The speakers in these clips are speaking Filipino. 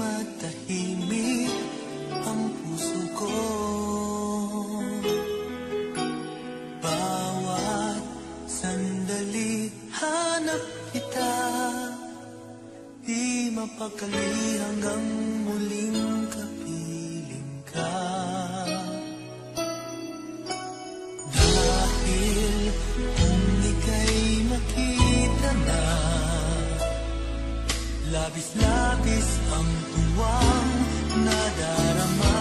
matahimik ang puso ko. Bawat sandali hanap kita, di mapakali hanggang muling kapiling ka. Dahil kung ika'y makita na, labis-labis ang tuwang nadarama.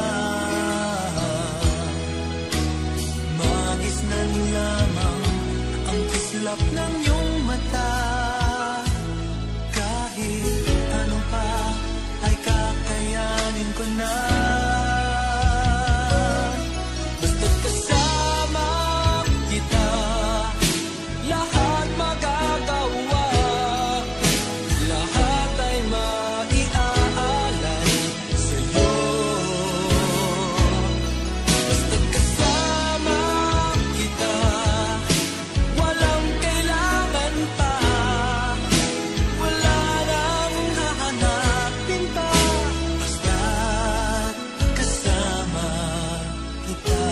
Magisnan lamang ang kislap ng iyong mata. Kahit ano pa ay kakayanin ko na. Basta't kasama kita, lahat magagawa. Lahat ay maiaalay sa'yo. Basta't kasama kita, walang kailangan pa. Wala nang hahanapin pa. Basta't kasama kita.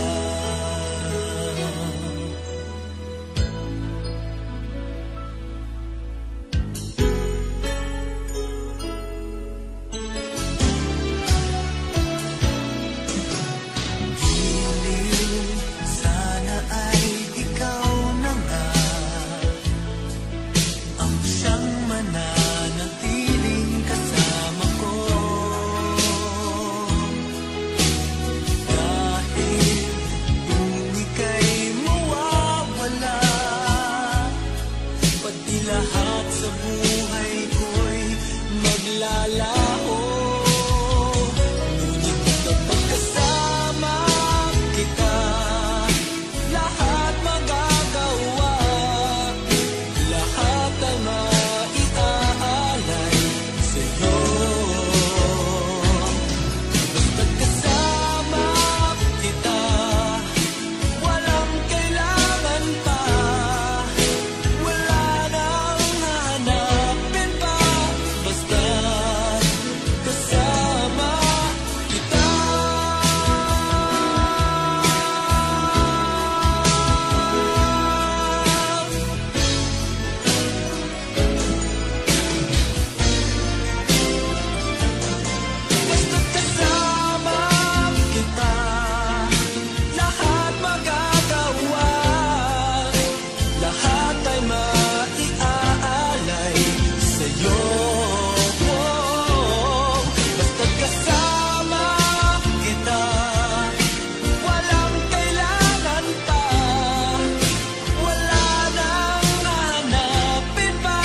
Giliw, sana ay ikaw na nga ang siyang mananatiling kasama ko. Dahil kung ika'y mawawala, pati lahat sa buhay ko'y maglalaho. Ngunit kapag kasama kita, lahat magagawa. Lahat ay maiaalay sa'yo. Basta't kasama kita, walang kailangan pa. Wala nang hahanapin pa. Basta't kasama kita. Basta't kasama kita, lahat magagawa. Lahat ay maiaalay sa'yo. Basta't kasama kita, walang kailangan pa. Wala nang hahanapin pa.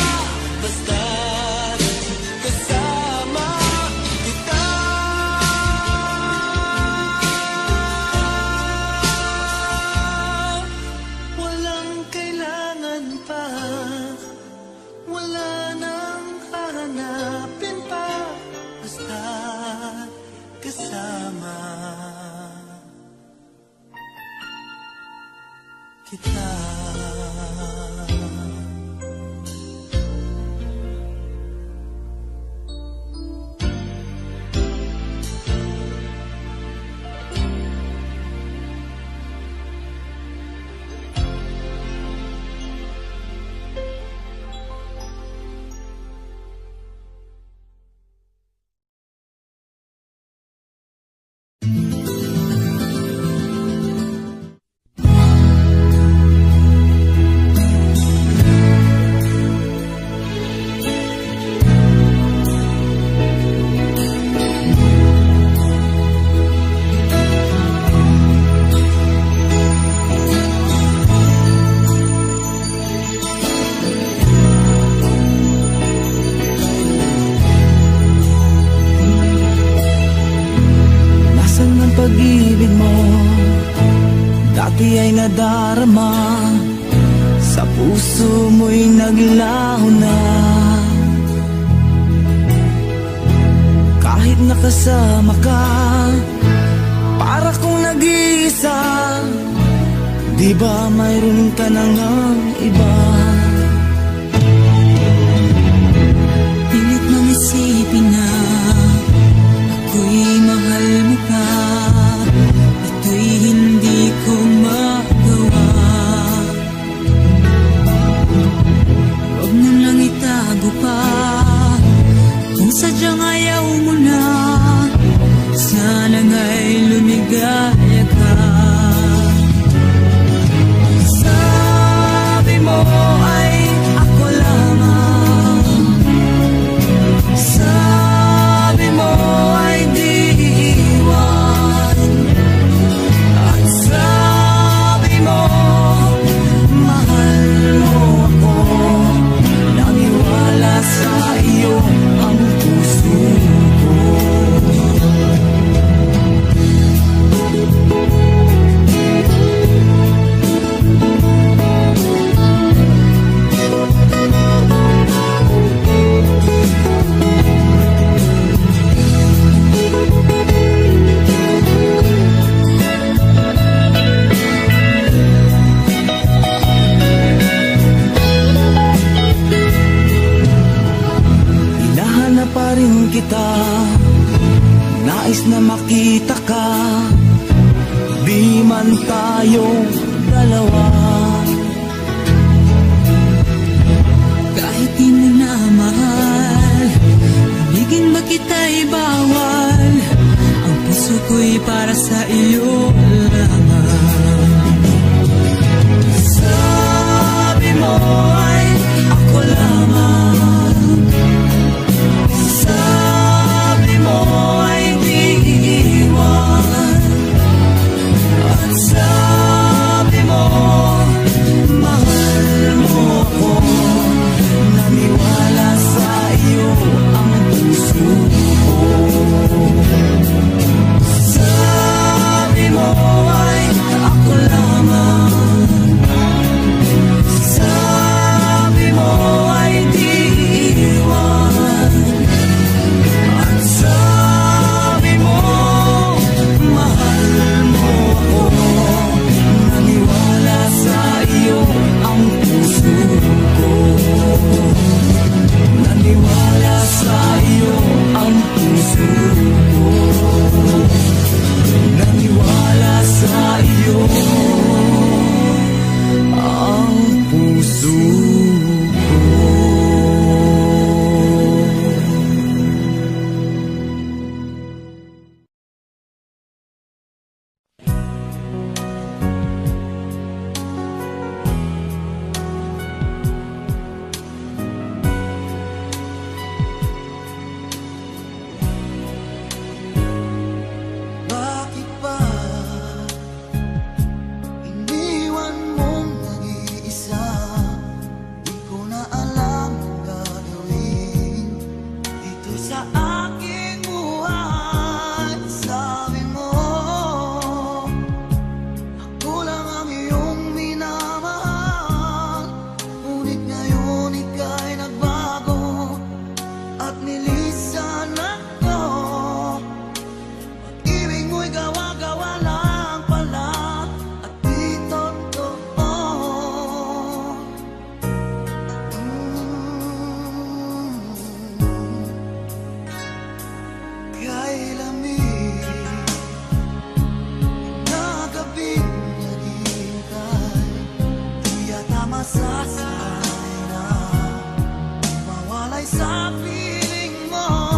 Basta't kasama kita. Walang kailangan pa. Wala nang hahanapin pa. Basta't kasama kita. Nasaan ang pag-ibig mo? Dati ay nadarama, sa puso mo'y naglaho na. Kahit nakasama ka, para kong nag-iisa. Di ba mayroon ka na ngang iba? Pilit mang isipin na pa rin kita, nais na makita ka, di man tayong dalawa. Kahit di mo na mahal, ibigin ba kita'y bawal? Ang puso ko'y para sa iyo lamang. Sabi mo ay ako lamang, sabi mo ay di iiwan, at sabi mo mahal mo ako. Naniwala sa iyo ang puso ko. Sabi mo ay ako lamang, sabi mo ay di iwan, at sabi mo mahal mo ako. Naniwala sa iyo ang puso ko. Naniwala sa iyo ang puso ko. Naniwala sa iyo ang puso ko. Bakit ba iniwan mong nag-iisa? Di ko na alam ang gagawin dito sa aking buhay. Sabi mo ako lang ang iyong minamahal, ngunit ngayon ika'y nagbago at nilisan ako. Ibig mo'y gawa-gawa lang pala at di totoo. Kay lamig na gabing naghihintay, di yata masasanay na mawalay sa piling mo.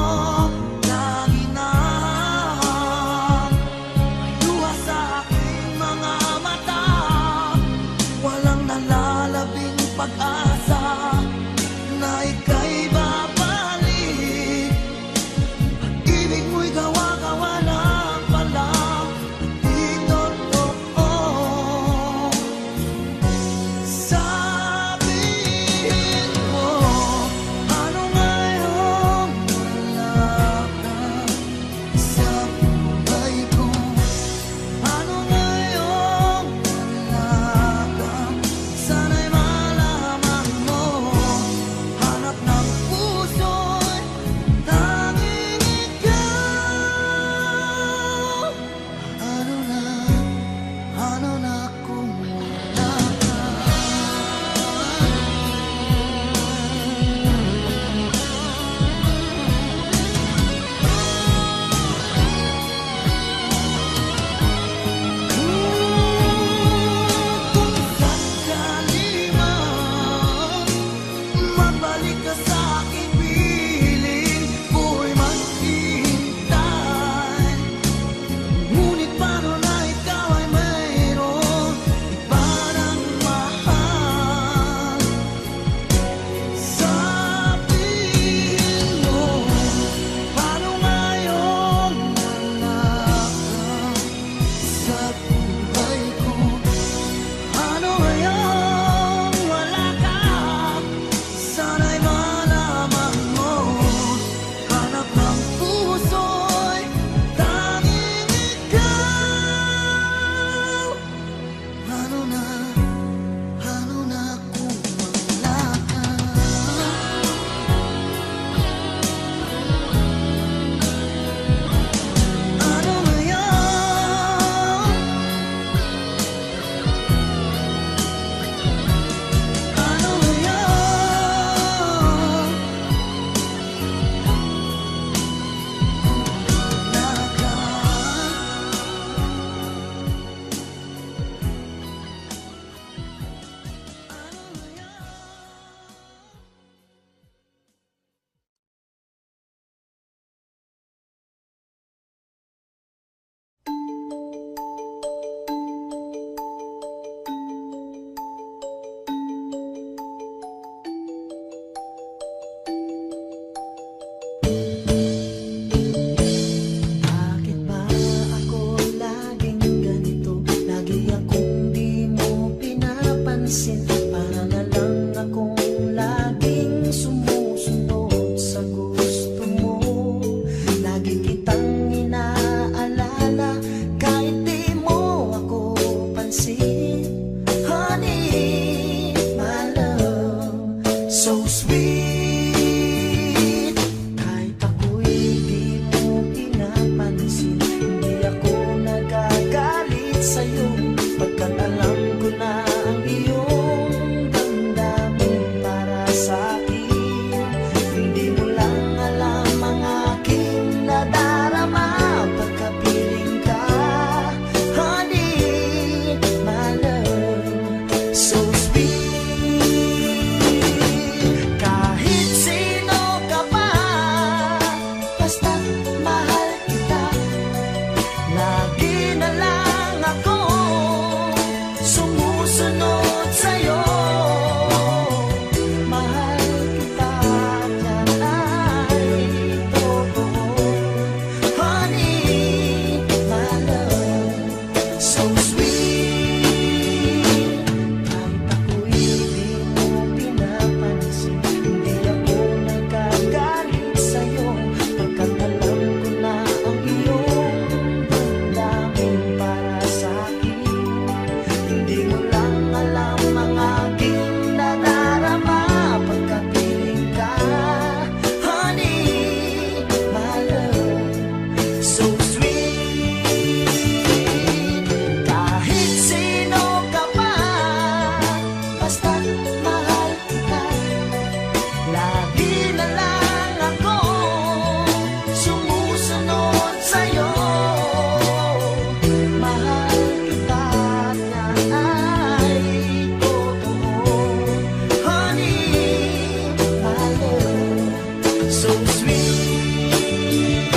sweet.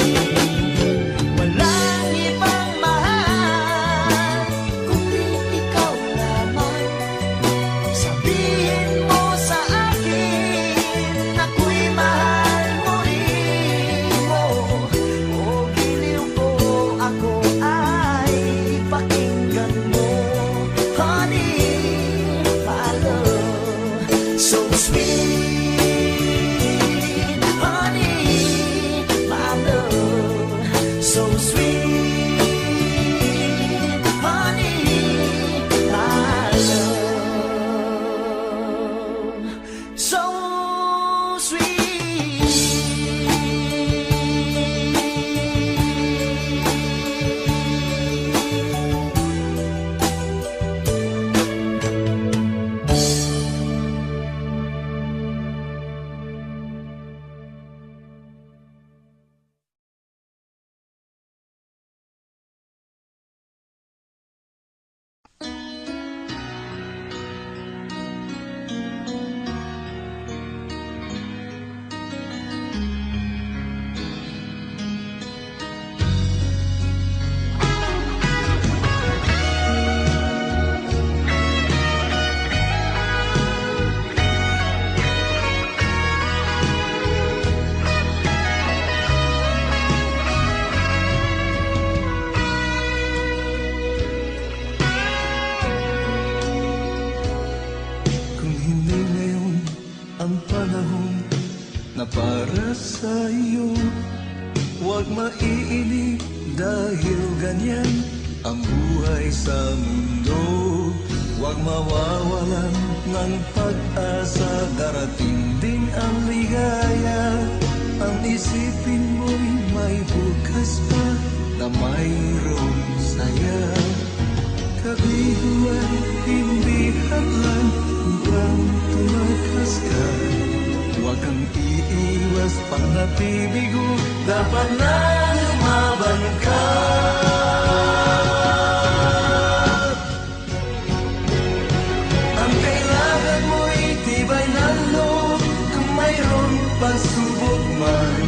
Walang ibang mahal kundi ikaw lamang. Sabihin mo sa akin ako'y mahal mo rin mo. O giliw ko, ako ay pakinggan mo. Honey, my love, so sweet. Honey, my love, so sweet. Honey, my love, so sweet. Kung hindi ngayon ang panahon na para sa iyo, huwag maiinip dahil ganyan ang buhay sa mundo. Huwag mawawalan ng pag-asa, darating din ang ligaya. Ang isipin mo'y may bukas pa na mayroong saya. Kabiguan, hindi hadlan upang tumakas ka. Huwag kang iiwas pang nabibigo, dapat na lumaban ka. Ang kailangan mo'y tibay ng loob, kung mayroon pagsubok man.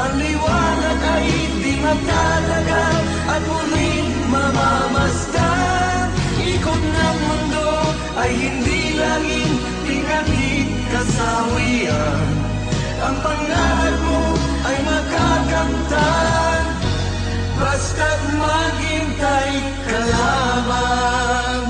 Ang liwanag ay di magtatagal at muling mamamasdan. Ikot ng mundo ay hindi laging pinagit kasawian. Ang pangarap mo ay makakamtan, basta't maghintay ka lamang.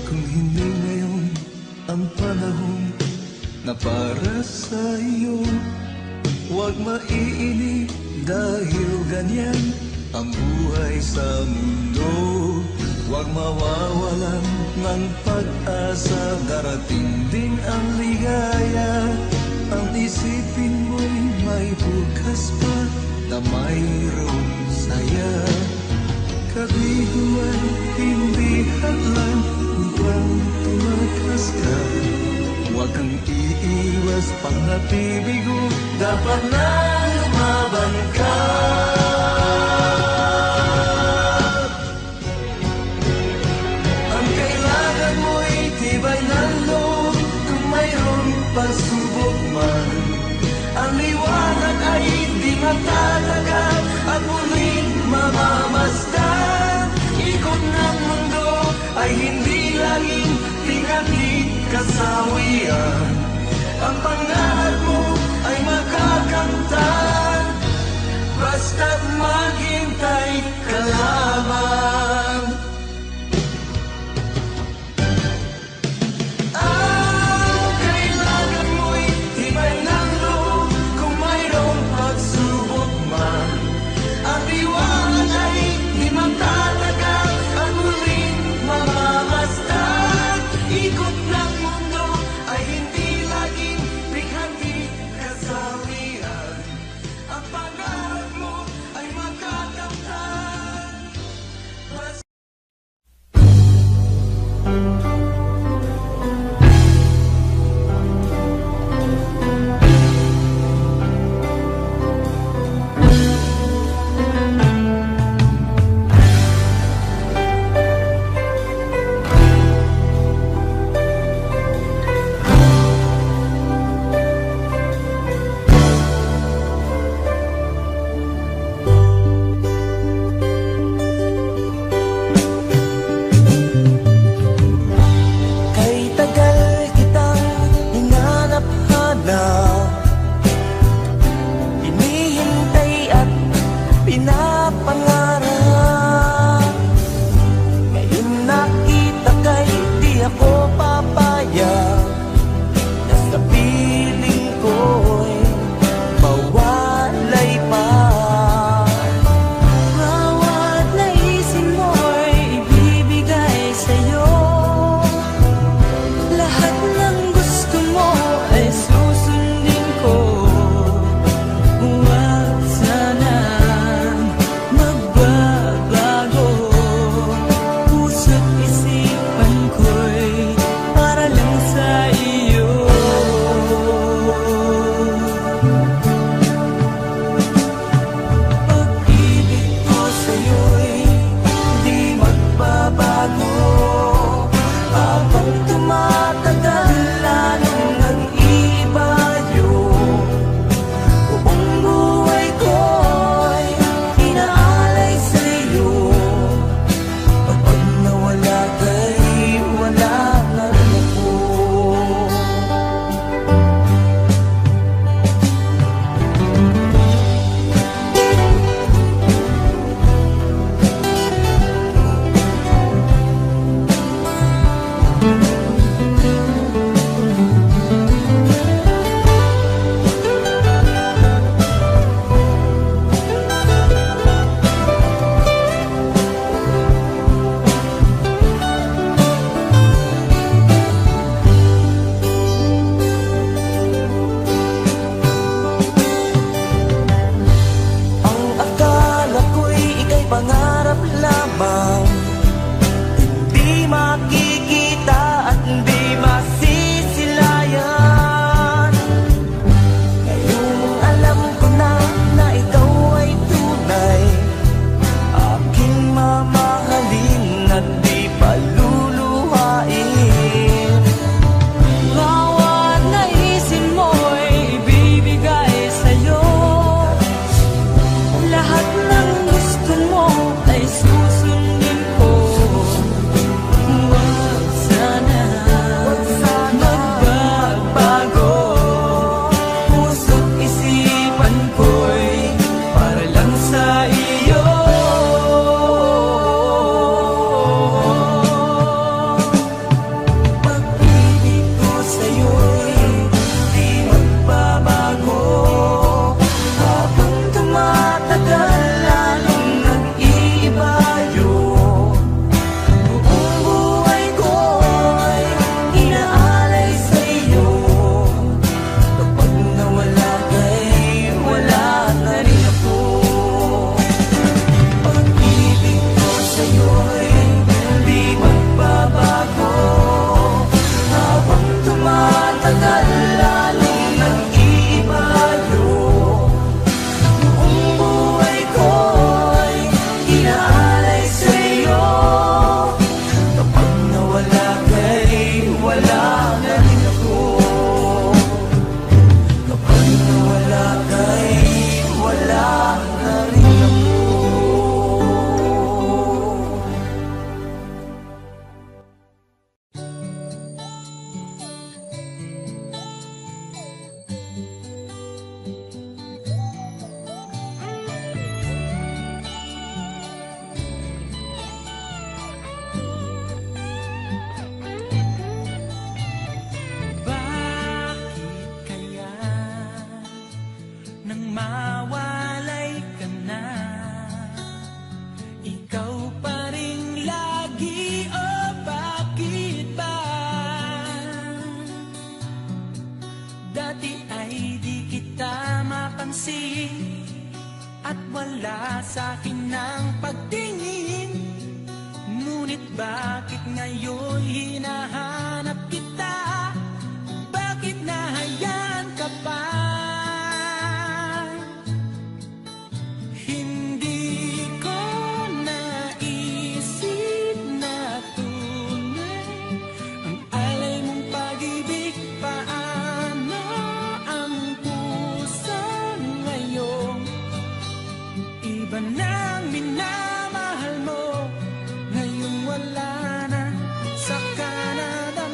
Kung hindi ngayon ang panahon na para sa iyo, huwag maiinip dahil ganyan ang buhay sa mundo. Huwag mawawalan ng pag-asa, darating din ang ligaya. Ang isipin mo'y may bukas pa na mayroong saya. Kabiguan, hindi hadlan upang tumakas ka. Huwag kang iiwas pang nabibigo, dapat na lumaban ka. Ang kailangan mo'y tibay ng loob, kung mayroon pagsubok man. Ang liwanag ay di magtatagal at muling mamamasdan. Ikot ng mundo ay hindi laging pinagit kasawian. Ang pangarap mo ay makakamtan, basta't maghintay ka lamang. Ang kailangan mo'y tibay ng loob, kung mayroong pagsubok man. Ang liwanag ay di magtatagal at muling mamamasdan. Ikot ng mundo ay hindi laging bigla Ang akala ko'y ika'y pangarap lamang, di makikita at di masisilayan. Ngayong alam ko na ikaw ay tunay, aking mamahalin at di paluluhain. Bawat naisin mo'y bibigay sa'yo, lahat ng gusto mo ay susundin ko. Huwag sana magbago, puso't isipan ko'y para lang sa iyo. Pag-ibig ko sa'yo'y di magbabago, habang tumatagal lalong nag-iiba yun. Buong buhay ko'y inaalay sa'yo, kapag nawala ka'y wala na rin ako. Pag-ibig ko sa'yo'y di magbabago, habang tumatagal lalong nag-iiba yun. Buong buhay ko'y inaalay sa'yo, kapag nawala ka'y wala na rin ako. Kapag nawala ka'y wala na rin ako. Bakit kaya nang mawalay ka na, ikaw pa rin lagi, o bakit ba? Dati ay di kita mapansin at wala sa'kin ng pagtingin, ngunit bakit ngayon hinahanap kita? Bakit nahayaan ka pa? Hindi ko naisip na tunay ang alay mong pag-ibig. Paano ang puso ngayon? Iba nang minamahal mo, ngayong wala na, saka nadamdaman.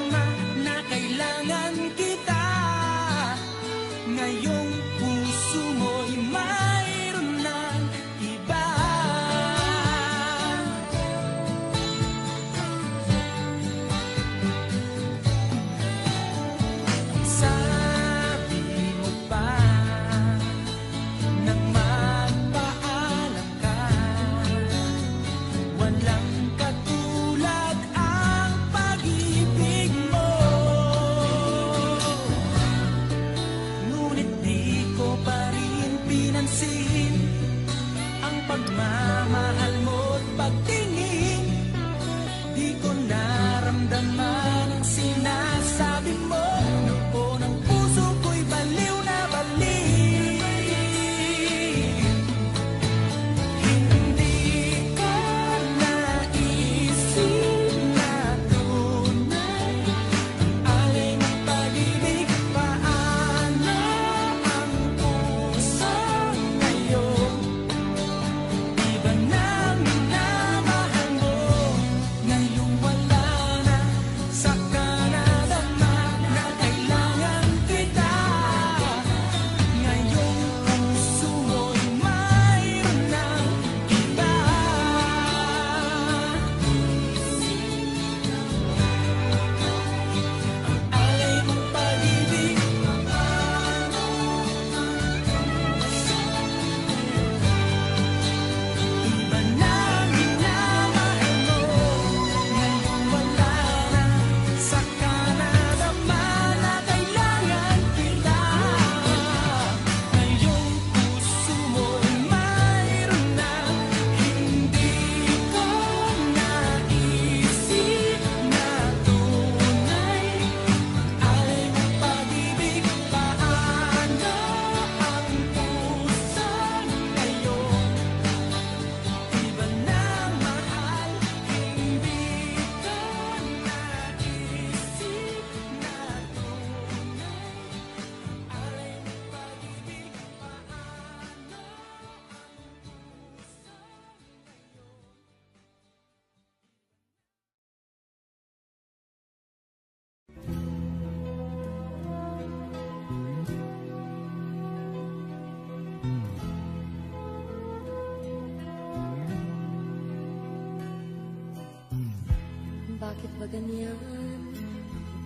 Bakit ba ganyan?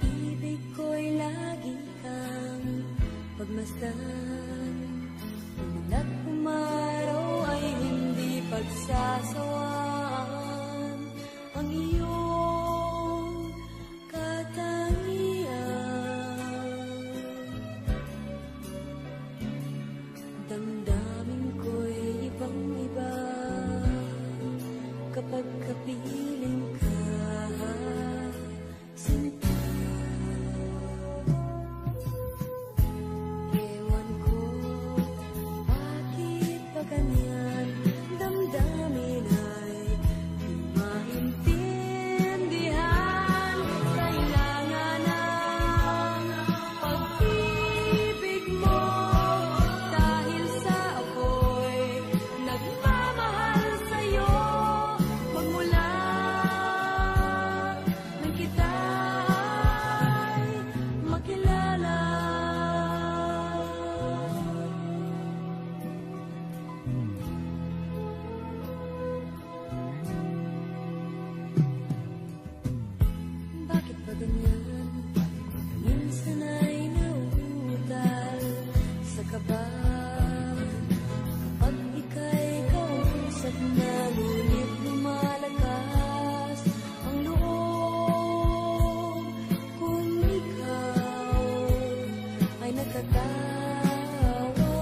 Ibig ko'y lagi kang pagmasdan. At umaraw ay hindi pagsasawaan ang iyong katangian. Damdamin ko'y ibang-iba kapag kapiling ka, sinta. Ewan ko bakit ba ganyan, damdamin ay di maintindihan. Kailangan ng pag-ibig mo dahil sa ako'y nagmamahal sa'yo. Magmula nang kita'y makilala. Bakit ba ganyan? Minsan ay nauutal sa kaba. Pag ika'y kausap na, ngunit lumalakas ang loob kung ikaw ay nagkatawa.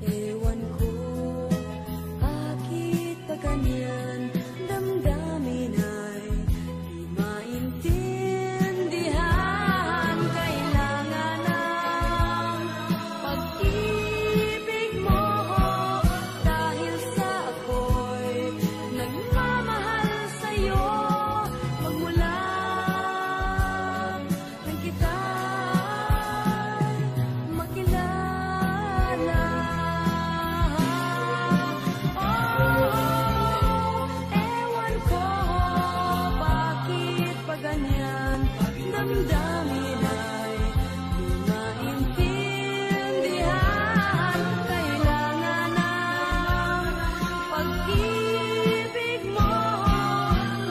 Ewan ko bakit ba ganyan, damdamin ay di maintindihan. Kailangan ng pag-ibig mo dahil sa ako'y nagmamahal sa'yo. Magmula nang kita'y makilala. Ewan ko bakit pa ganyan, damdamin ay di maintindihan. Kailangan ng pag-ibig mo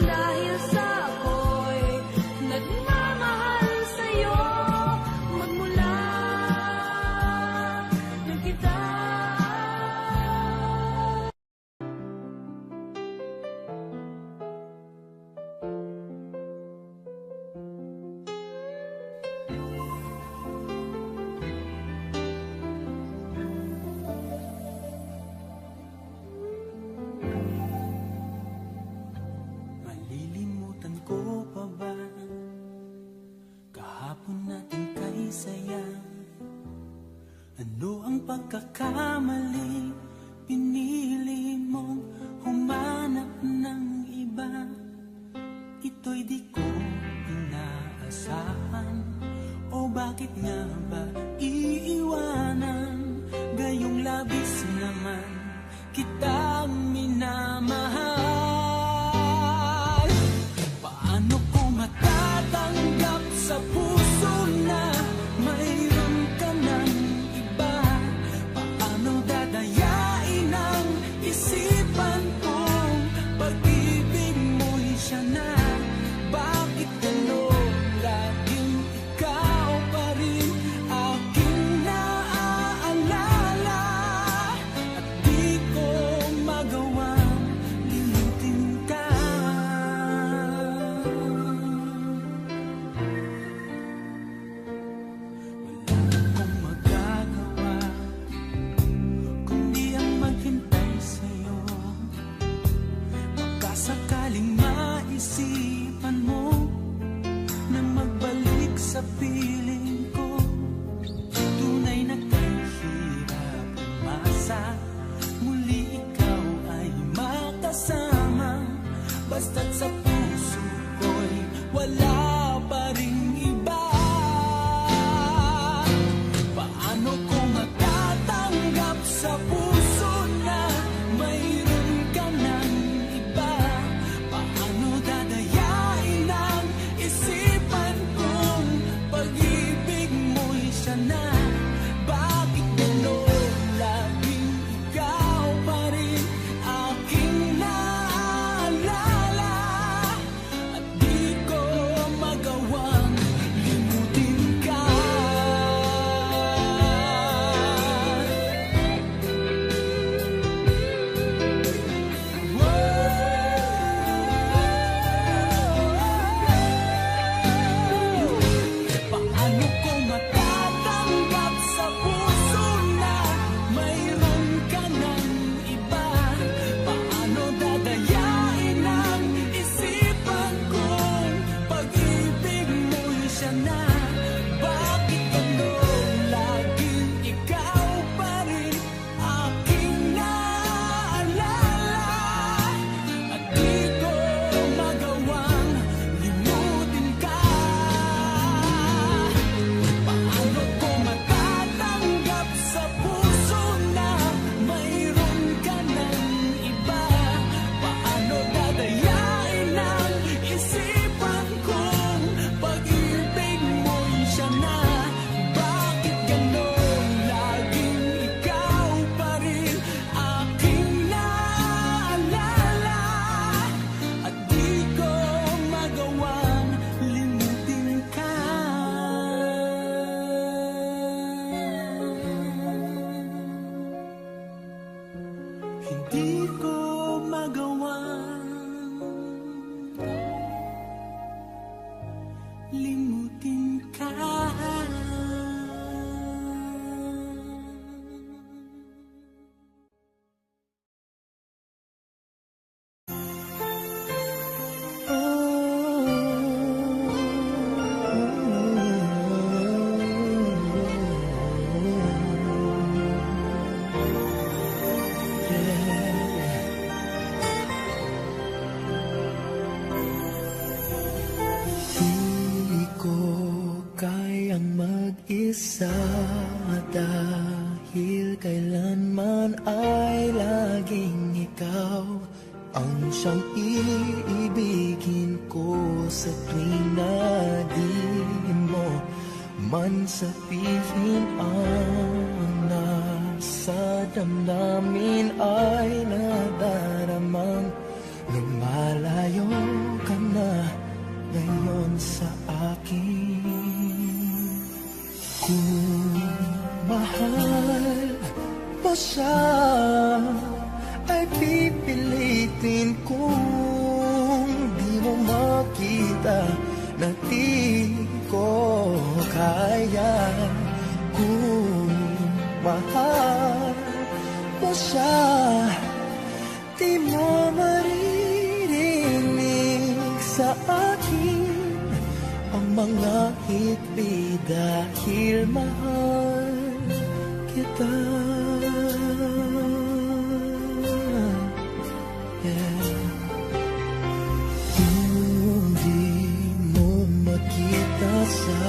dahil sa ako'y nagmamahal sa'yo. Magmula nang kita. Malilimutan ko pa ba kahapon natin kay saya? Ano ang pagkakamali? Pinili mong humanap ng iba. Ito'y di ko inaasahan. O bakit nga ba iiwanan? Gayong labis naman kitang minamahal. Paano ko matatanggap sa puso na mayroon ka ng iba? Paano dadayain ang isipan kong pag-ibig mo'y siya na? Bakit gano'n laging ikaw pa rin aking naaalala? At di ko magawang limutin ka. Wala akong magagawa kundi ang maghintay sa'yo. Baka sakaling maisipan mo na magbalik sa piling ko. Tunay na kahirap umasa, muli ikaw ay makasama. Basta't sa puso ko'y wala pa ring iba. Paano ko matatanggap sa puso na mayroon ka ng iba? Paano dadayain ang isipan kong pag-ibig mo'y siya na? Bakit gano'n laging ikaw pa rin aking naaalala? sa tuwing na di mo man sabihin ang nasa damdamin ay nadaramang lumalayo ka na ngayon sa akin. Kung mahal mo siya ay pipilitin kung di mo makita na di ko kaya. Kung mahal mo siya, di mo maririnig sa akin ang mga hikbi dahil mahal kita. Kung di mo makita sa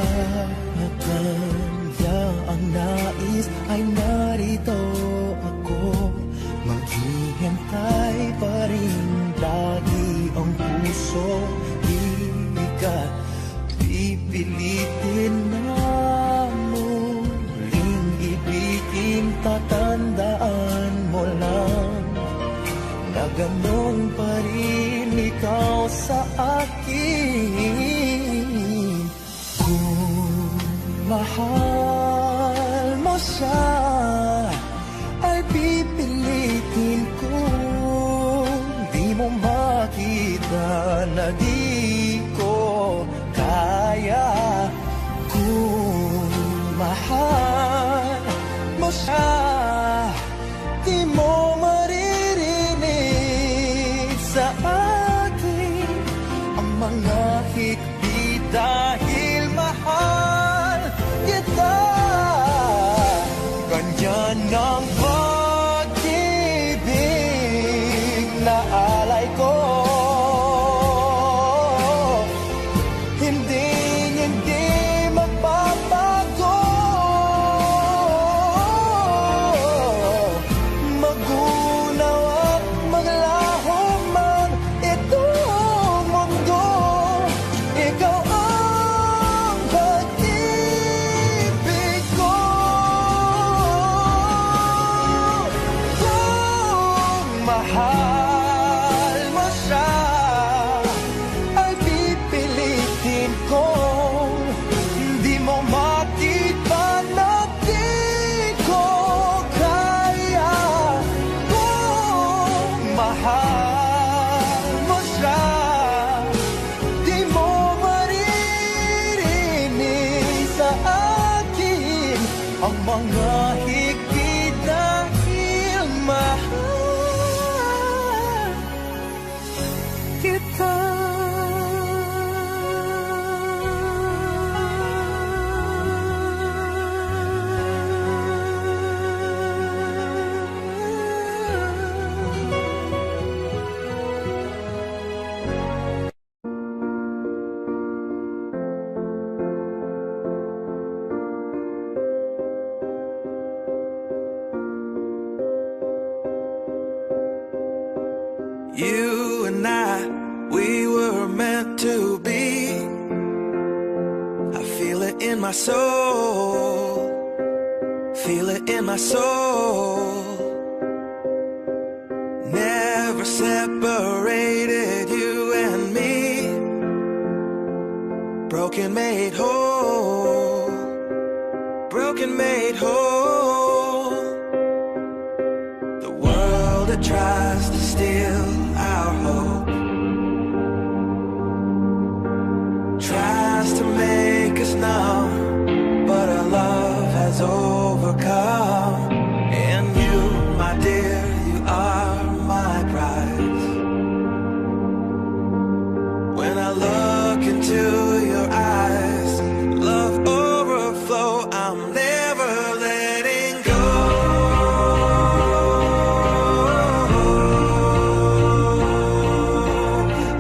kanya ang nais ay narito ako, maghihintay pa rin lagi ang puso. Di ka pipilitin na muling ibigin, tatandaan mo lang na ganun pa rin ikaw sa akin. Kung mahal mo siya ay pipilitin kung di mo makita na di ko kaya. Kung mahal mo siya, di mo maririnig sa akin ang mga hikbi dahil mahal kita. Ganyan ang pag-ibig na alay ko, hindi magbabago. Magunaw at maglaho man itong mundo, ikaw ang pag-ibig ko. Kung mahal mo siya ay pipilitin kong di mo makita na di ko kaya. Kung mahal mo siya, di mo maririnig sa akin ang mga higpit dahil mahal kita. You and I, we were meant to be. I feel it in my soul, feel it in my soul. Never separated, you and me. Broken made whole, broken made whole. The world that tries to steal our hope tries to make us numb, but our love has overcome. And you, my dear, you are my prize. When I look into your eyes, love overflow, I'm never letting go.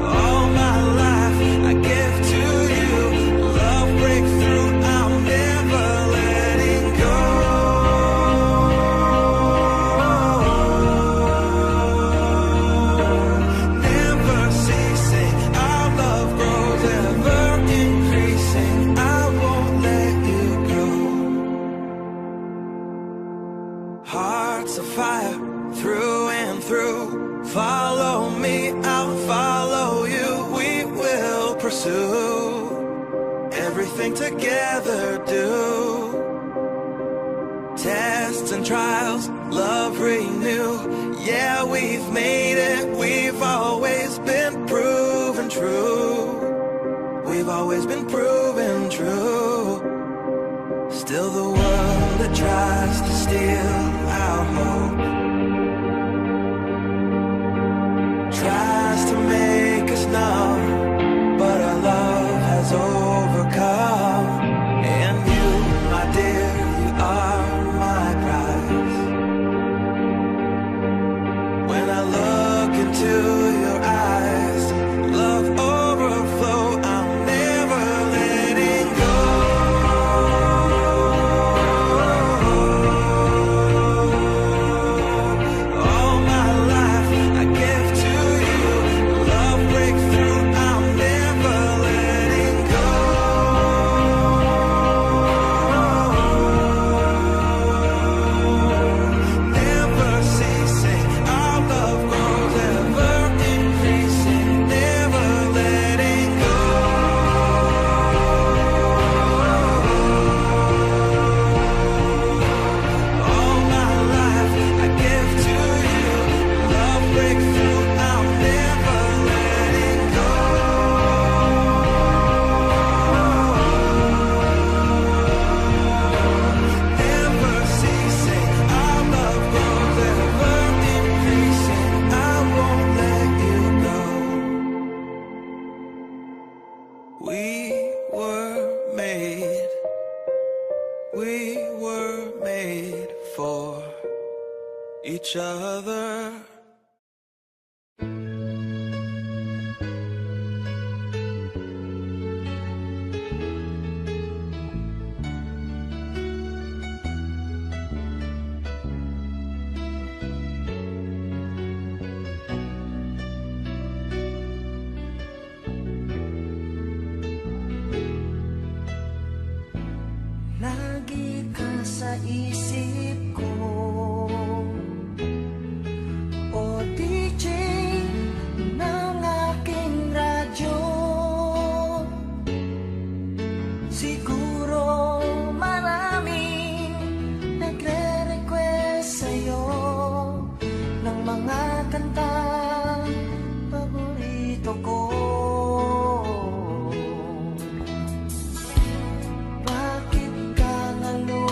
All my life I give to you, love breakthrough, I'm never letting go. Never ceasing, our love grows. pursue, everything together do. Tests and trials, love renew. Yeah, we've made it, we've always been proven true. We've always been proven true. Still the world that tries to steal our hope, tries to make us numb, but our love has overcome. And you, my dear, you are my prize. When I look into your eyes, love overflow, I'm never letting go. All my life I give to you, love breakthrough, I'm never letting go. Never ceasing, our love grows, ever increasing, never letting go. All my life I give to you, love breakthrough, I'm never letting go. Never ceasing, our love grows, ever increasing, I won't let you go. We were made for each other. Lagi ka sa isip ko, o DJ ng aking radyo. Siguro maraming nagre-request sa'yo ng mga kantang paborito ko. Bakit ka nalulungkot?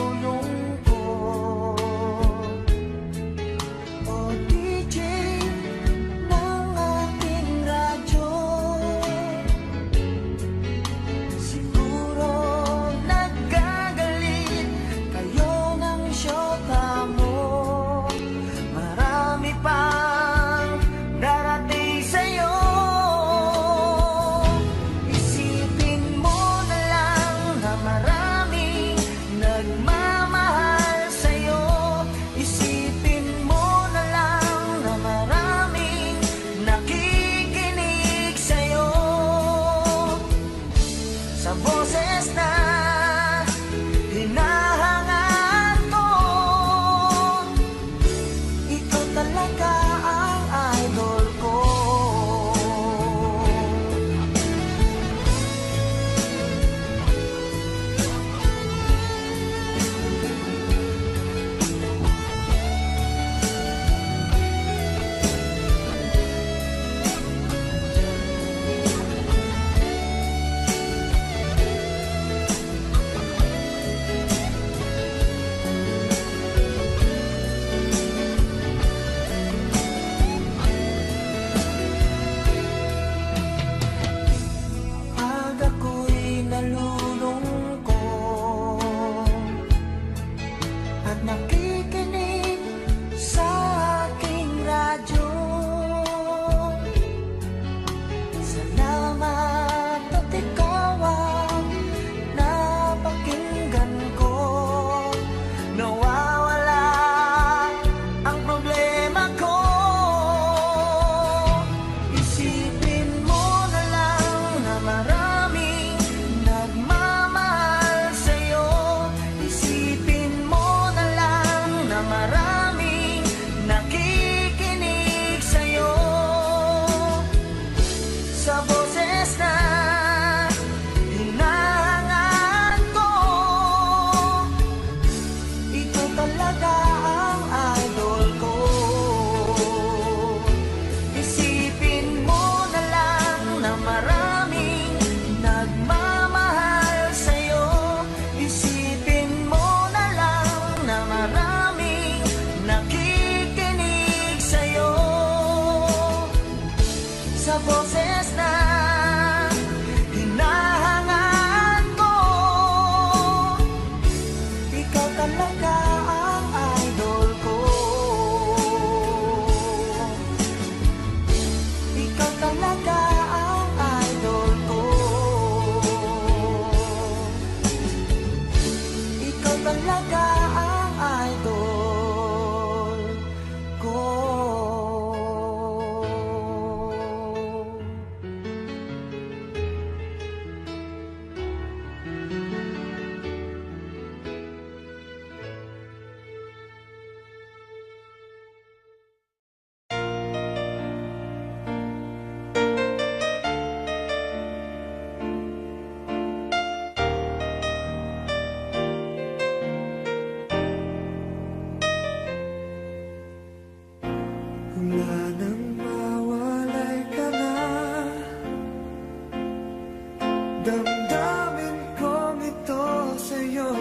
Damdamin kong ito sa'yo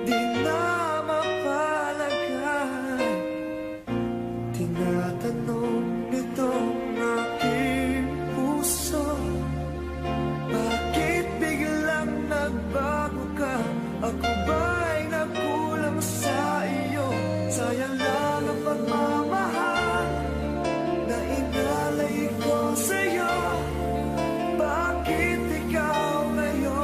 di na mapalagay. Tinatanong nitong aking puso, bakit biglang nagbago ka? Ako ba'y nagkulang sa iyo? Sayang lang ang pagmamahal na inalay ko sa'yo. Bakit ikaw ngayon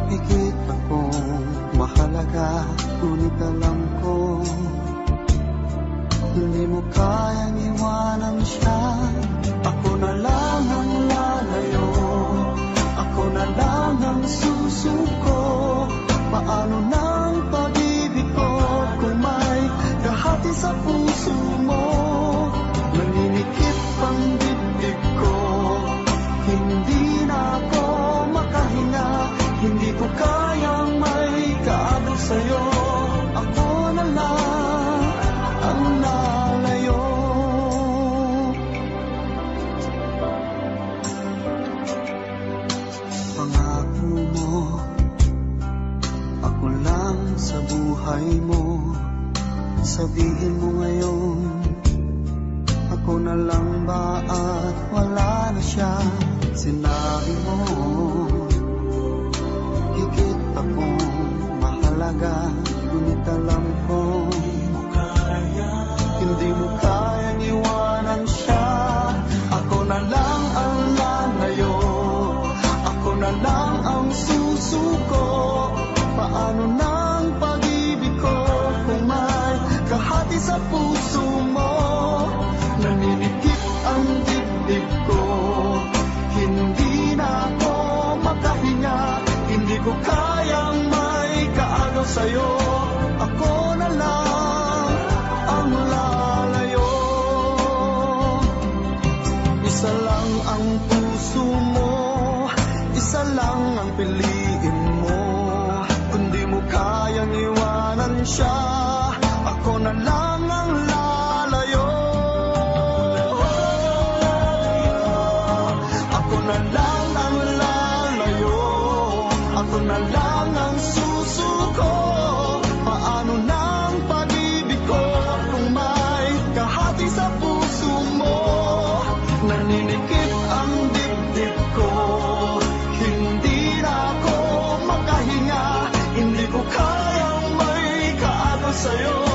Higit akong mahalaga, ngunit alam ko hindi mo kayang iwanan siya. Ako na lang ang lalayo, ako na lang ang susuko. Paano nang pag-ibig ko kung may kahati sa puso mo? Naninikip ang dibdib ko, hindi na ako makahinga. Hindi ko kayang may kaagaw sa'yo. Ako na lang ang lalayo. Pangako mo, ako lang sa buhay mo. Sabihin mo ngayon, ako na lang ba at wala na siya? Sinabi mo, higit akong mahalaga, ngunit alam ko hindi mo kayang iwanan siya. Ako na lang ang lalayo, ako na lang ang susuko. Paano nang pag-ibig ko kung may kahati sa puso mo? Naninikip ang dibdib ko, hindi na ako makahinga. Hindi ko kayang may kaagaw sa'yo. Ako na lang ang lalayo. Isa lang ang puso mo, isa lang ang piliin mo. Kung di mo kayang iwanan siya, ako na lang ang lalayo. Ako na lang ang lalayo, ako na lang ang susuko. Paano nang pag-ibig ko kung may kahati sa puso mo? Naninikip ang dibdib ko, hindi na ako makahinga. Hindi ko kayang may kaagaw sa'yo.